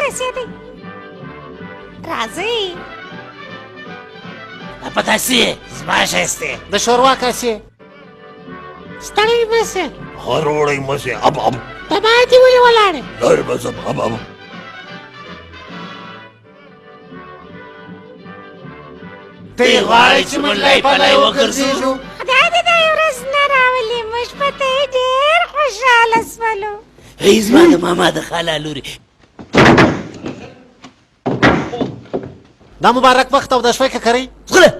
ورسېدی. راځئ. په تاسې زما ښایستې د شوروا کاسې ستړی مه سې. هر وړی مه سې اب اب ته باندې ولې ولاړې؟ لارې به ځم اب اب. ته یې غواړې چې موږ لای په لای وګرځېږو؟ خدای دې دا ورځ نه راولي. موږ په ته ډېر خوشحاله شولو. ای زما د ماما د خاله لورې، دا مبارک وخت او د شپې ککرۍ غله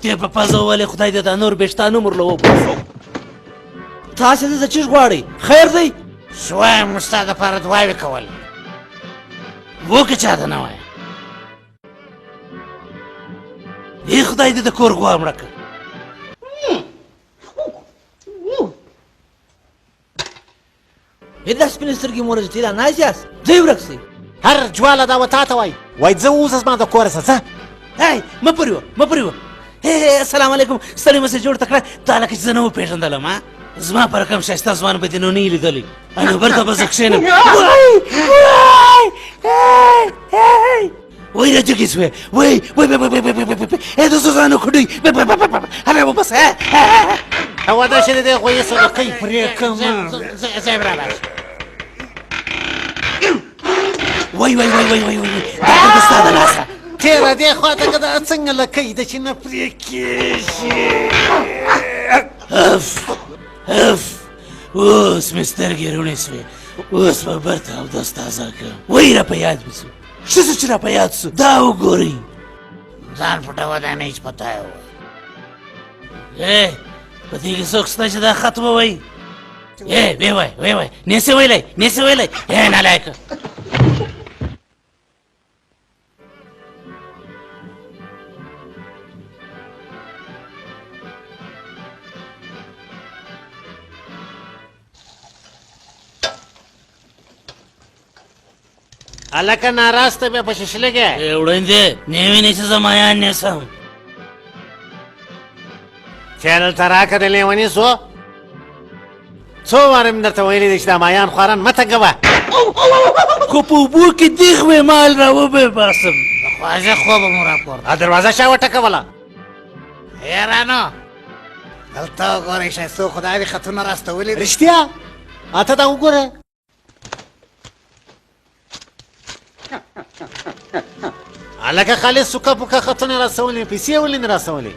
دې په پزه وولې خدای دې دا نور بېشتان عمر له وباسي. تاسې دلته چیش غواړئ؟ خیر دی؟ شوایم ستا دپاره دعاوې کول. وکړه چاته نه وایه. ای خدای دې د کور غوا مړه کړه. دا سپینې سترګې مور چې لا ناست یاست، ځئ ورک سئ. هر جواله دا و تا ته وایي وایي ځه اوس زما د کوره څه ځه. هی مه پرېوه مه پرېوه. السلام علیکم. ستړی مه سې جوړ ته کړه تا لکه چې زه نه وپېژندلم. زما په رقم ښایسته ځوان به دې نو نه یې لیدلی. نو برته به زه کښېنم. وای راجګې شوې. وای وای وای وای وای د سوزانو کډوي. هغه واپس واده شې د دې غویې صدقۍ پرې کړم. صاحب رالاړ. وای وای وای وای وای وای دا د ستا د لاسه. تېره دې خوا ته که دا څنګه لکۍ ده چې نه پرې کېږي. اف اف اوس مې سترګې روڼې سوې. اوس به برته اودس تازه کړم. وای را په یاد مې سو. ښه څه چې را په یاد سو دا وګورئ. ځان پټوه دا نه هېڅ پته یې وه. په دې کې څوک شته چې دا خط ووایي؟ ویې وایه ویې وایه. نسې ویلی نسې ویلی. نالایکه. هلکه ناراسته بیا په ششلګې. وړاندې نه وینې چې زه مایان نیسم. چې هلته راکه د لیوني سو څو واره مې درته ویلي دی چې دا مایان خواران مه تګوه. خو په اوبو کې دیغ وې مال را وباسم. خواږه خوبه مو راپورته. دروازه چا وټکوله؟ یارانو دلته وګورئ ښایستو خدای دې خطونه راستولي دي. رښتیا؟ اته دا وګوره. هلکه خالص سوکه پوکه خطونه راسولې پیسې ولې نه راسولې؟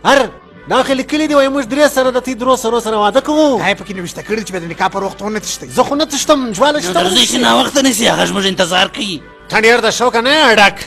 هر دا خو لیکلي دي وایي موږ درې سره د تې درو سرو سره واده کوو. دا یې پکې نوشته کړي چې به د نکاح پر وخت ونه تښتئ. زه خو نه تښتم جواله نو درځئ چې ناوخته نیسي هغه زموږ انتظار کوي. ته ډېر د شوقه نه یې ډک.